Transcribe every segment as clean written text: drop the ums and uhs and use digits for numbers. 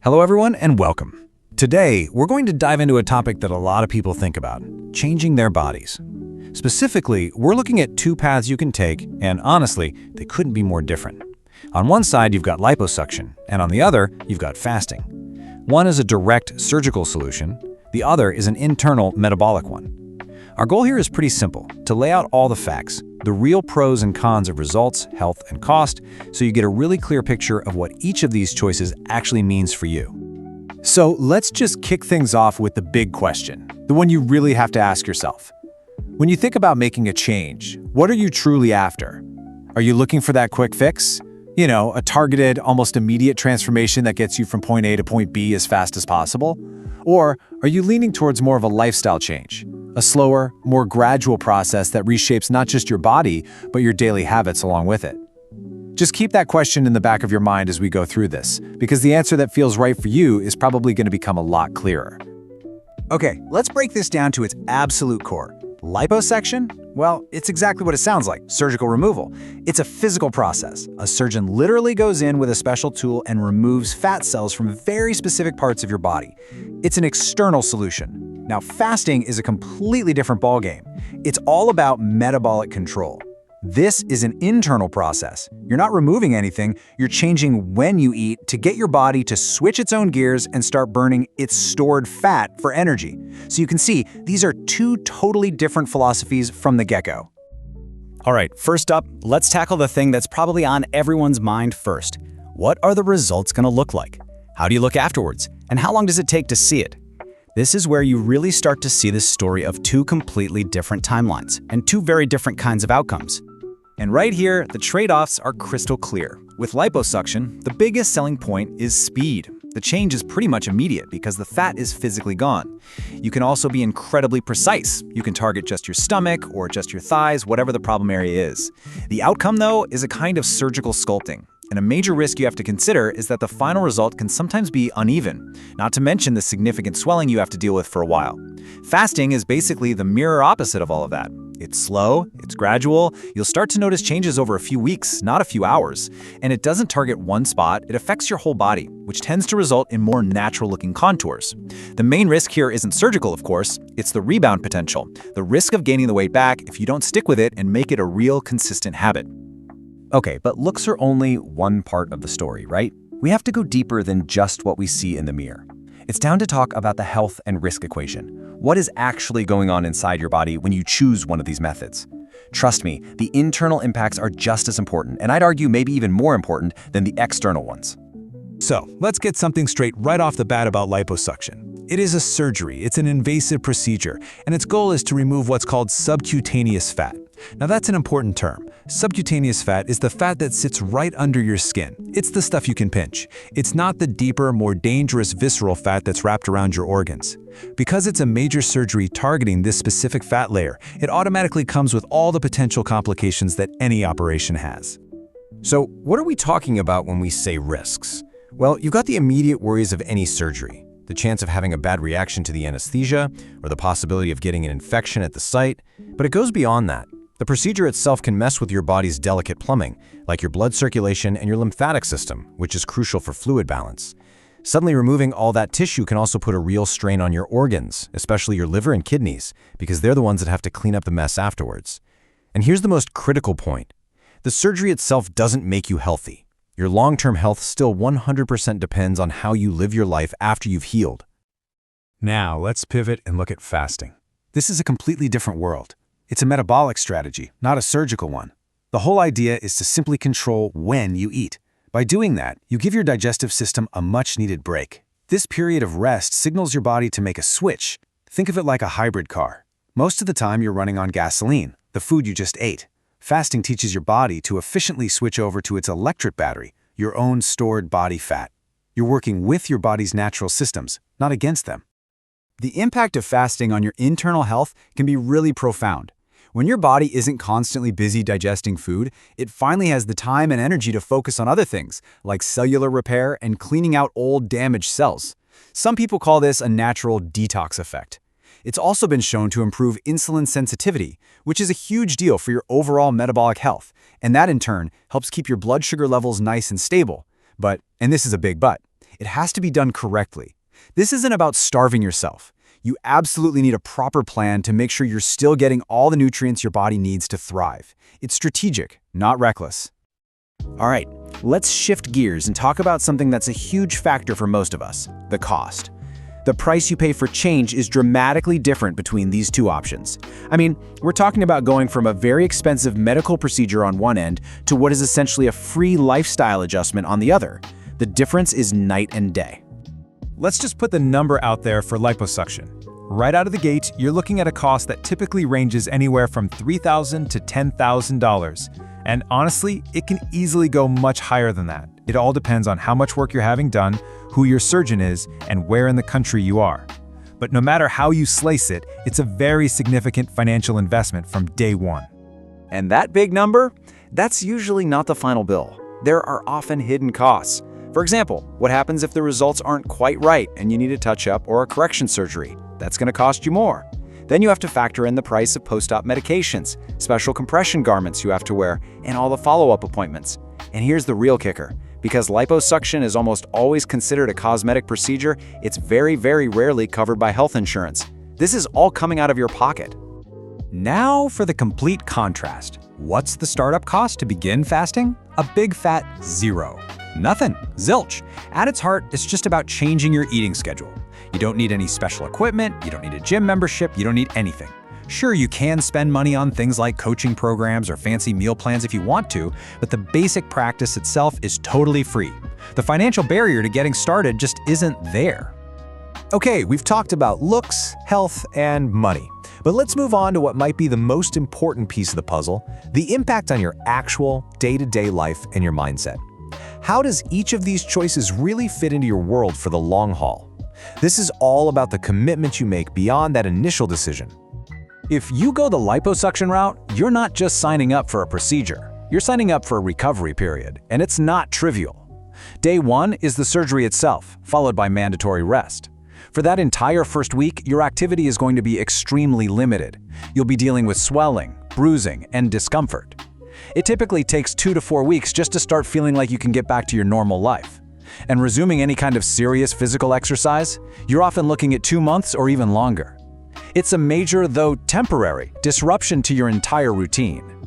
Hello everyone and welcome. Today, we're going to dive into a topic that a lot of people think about, changing their bodies. Specifically, we're looking at two paths you can take, and honestly, they couldn't be more different. On one side, you've got liposuction, and on the other, you've got fasting. One is a direct surgical solution, the other is an internal metabolic one. Our goal here is pretty simple, to lay out all the facts, the real pros and cons of results, health, and cost, so you get a really clear picture of what each of these choices actually means for you. So let's just kick things off with the big question, the one you really have to ask yourself. When you think about making a change, what are you truly after? Are you looking for that quick fix? You know, a targeted, almost immediate transformation that gets you from point A to point B as fast as possible? Or are you leaning towards more of a lifestyle change? A slower, more gradual process that reshapes not just your body, but your daily habits along with it. Just keep that question in the back of your mind as we go through this, because the answer that feels right for you is probably going to become a lot clearer. Okay, let's break this down to its absolute core. Liposuction? Well, it's exactly what it sounds like, surgical removal. It's a physical process. A surgeon literally goes in with a special tool and removes fat cells from very specific parts of your body. It's an external solution. Now, fasting is a completely different ballgame. It's all about metabolic control. This is an internal process. You're not removing anything, you're changing when you eat to get your body to switch its own gears and start burning its stored fat for energy. So you can see, these are two totally different philosophies from the get-go. All right, first up, let's tackle the thing that's probably on everyone's mind first. What are the results going to look like? How do you look afterwards? And how long does it take to see it? This is where you really start to see the story of two completely different timelines and two very different kinds of outcomes. And right here, the trade-offs are crystal clear. With liposuction, the biggest selling point is speed. The change is pretty much immediate because the fat is physically gone. You can also be incredibly precise. You can target just your stomach or just your thighs, whatever the problem area is. The outcome, though, is a kind of surgical sculpting. And a major risk you have to consider is that the final result can sometimes be uneven, not to mention the significant swelling you have to deal with for a while. Fasting is basically the mirror opposite of all of that. It's slow, it's gradual, you'll start to notice changes over a few weeks, not a few hours. And it doesn't target one spot, it affects your whole body, which tends to result in more natural-looking contours. The main risk here isn't surgical, of course, it's the rebound potential, the risk of gaining the weight back if you don't stick with it and make it a real consistent habit. Okay, but looks are only one part of the story, right? We have to go deeper than just what we see in the mirror. It's down to talk about the health and risk equation. What is actually going on inside your body when you choose one of these methods? Trust me, the internal impacts are just as important, and I'd argue maybe even more important than the external ones. So, let's get something straight right off the bat about liposuction. It is a surgery, it's an invasive procedure, and its goal is to remove what's called subcutaneous fat. Now that's an important term. Subcutaneous fat is the fat that sits right under your skin. It's the stuff you can pinch. It's not the deeper, more dangerous visceral fat that's wrapped around your organs. Because it's a major surgery targeting this specific fat layer, it automatically comes with all the potential complications that any operation has. So, what are we talking about when we say risks? Well, you've got the immediate worries of any surgery. The chance of having a bad reaction to the anesthesia, or the possibility of getting an infection at the site, but it goes beyond that. The procedure itself can mess with your body's delicate plumbing, like your blood circulation and your lymphatic system, which is crucial for fluid balance. Suddenly removing all that tissue can also put a real strain on your organs, especially your liver and kidneys, because they're the ones that have to clean up the mess afterwards. And here's the most critical point. The surgery itself doesn't make you healthy. Your long-term health still 100% depends on how you live your life after you've healed. Now, let's pivot and look at fasting. This is a completely different world. It's a metabolic strategy, not a surgical one. The whole idea is to simply control when you eat. By doing that, you give your digestive system a much-needed break. This period of rest signals your body to make a switch. Think of it like a hybrid car. Most of the time, you're running on gasoline, the food you just ate. Fasting teaches your body to efficiently switch over to its electric battery, your own stored body fat. You're working with your body's natural systems, not against them. The impact of fasting on your internal health can be really profound. When your body isn't constantly busy digesting food, it finally has the time and energy to focus on other things, like cellular repair and cleaning out old damaged cells. Some people call this a natural detox effect. It's also been shown to improve insulin sensitivity, which is a huge deal for your overall metabolic health, and that in turn helps keep your blood sugar levels nice and stable. But, and this is a big but, It has to be done correctly. This isn't about starving yourself. You absolutely need a proper plan to make sure you're still getting all the nutrients your body needs to thrive. It's strategic, not reckless. All right, let's shift gears and talk about something that's a huge factor for most of us: the cost. The price you pay for change is dramatically different between these two options. I mean, we're talking about going from a very expensive medical procedure on one end to what is essentially a free lifestyle adjustment on the other. The difference is night and day. Let's just put the number out there for liposuction. Right out of the gate, you're looking at a cost that typically ranges anywhere from $3,000 to $10,000. And honestly, it can easily go much higher than that. It all depends on how much work you're having done, who your surgeon is, and where in the country you are. But no matter how you slice it, it's a very significant financial investment from day one. And that big number? That's usually not the final bill. There are often hidden costs. For example, what happens if the results aren't quite right and you need a touch-up or a correction surgery? That's going to cost you more. Then you have to factor in the price of post-op medications, special compression garments you have to wear, and all the follow-up appointments. And here's the real kicker. Because liposuction is almost always considered a cosmetic procedure, it's very, very rarely covered by health insurance. This is all coming out of your pocket. Now for the complete contrast. What's the startup cost to begin fasting? A big fat zero. Nothing. Zilch. At its heart, it's just about changing your eating schedule. You don't need any special equipment, you don't need a gym membership, you don't need anything. Sure, you can spend money on things like coaching programs or fancy meal plans if you want to, but the basic practice itself is totally free. The financial barrier to getting started just isn't there. Okay, we've talked about looks, health, and money. But let's move on to what might be the most important piece of the puzzle: the impact on your actual day-to-day life and your mindset. How does each of these choices really fit into your world for the long haul? This is all about the commitment you make beyond that initial decision. If you go the liposuction route, you're not just signing up for a procedure. You're signing up for a recovery period, and it's not trivial. Day one is the surgery itself, followed by mandatory rest. For that entire first week, your activity is going to be extremely limited. You'll be dealing with swelling, bruising, and discomfort. It typically takes 2 to 4 weeks just to start feeling like you can get back to your normal life. And resuming any kind of serious physical exercise, you're often looking at 2 months or even longer. It's a major, though temporary, disruption to your entire routine.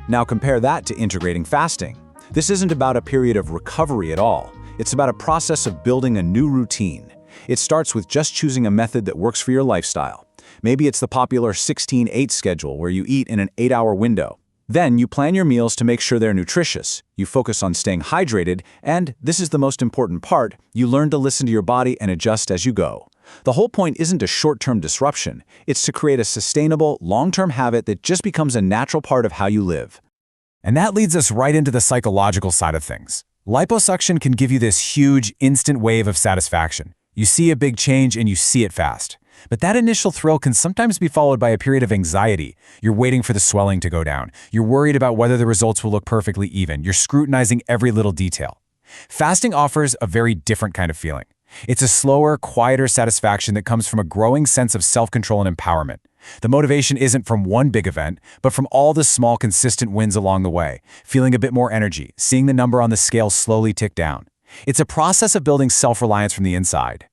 Now compare that to integrating fasting. This isn't about a period of recovery at all. It's about a process of building a new routine. It starts with just choosing a method that works for your lifestyle. Maybe it's the popular 16-8 schedule where you eat in an 8-hour window. Then you plan your meals to make sure they're nutritious. You focus on staying hydrated, and this is the most important part, you learn to listen to your body and adjust as you go. The whole point isn't a short-term disruption. It's to create a sustainable, long-term habit that just becomes a natural part of how you live. And that leads us right into the psychological side of things. Liposuction can give you this huge, instant wave of satisfaction. You see a big change and you see it fast. But that initial thrill can sometimes be followed by a period of anxiety. You're waiting for the swelling to go down. You're worried about whether the results will look perfectly even. You're scrutinizing every little detail. Fasting offers a very different kind of feeling. It's a slower, quieter satisfaction that comes from a growing sense of self-control and empowerment. The motivation isn't from one big event, but from all the small, consistent wins along the way, feeling a bit more energy, seeing the number on the scale slowly tick down. It's a process of building self-reliance from the inside.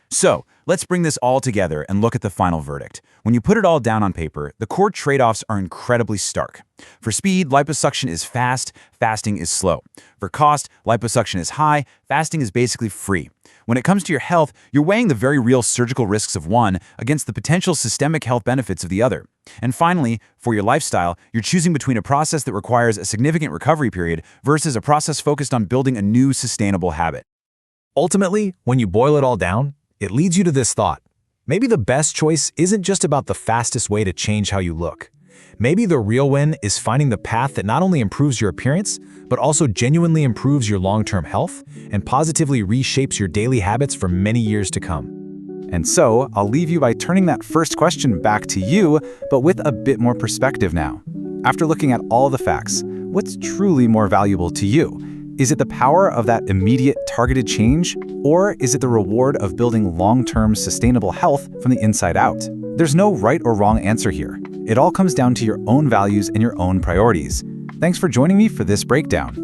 So, let's bring this all together and look at the final verdict. When you put it all down on paper, the core trade-offs are incredibly stark. For speed, liposuction is fast, fasting is slow. For cost, liposuction is high, fasting is basically free. When it comes to your health, you're weighing the very real surgical risks of one against the potential systemic health benefits of the other. And finally, for your lifestyle, you're choosing between a process that requires a significant recovery period versus a process focused on building a new sustainable habit. Ultimately, when you boil it all down, it leads you to this thought. Maybe the best choice isn't just about the fastest way to change how you look. Maybe the real win is finding the path that not only improves your appearance, but also genuinely improves your long-term health and positively reshapes your daily habits for many years to come. And so, I'll leave you by turning that first question back to you, but with a bit more perspective now. After looking at all the facts, what's truly more valuable to you? Is it the power of that immediate, targeted change? Or is it the reward of building long-term, sustainable health from the inside out? There's no right or wrong answer here. It all comes down to your own values and your own priorities. Thanks for joining me for this breakdown.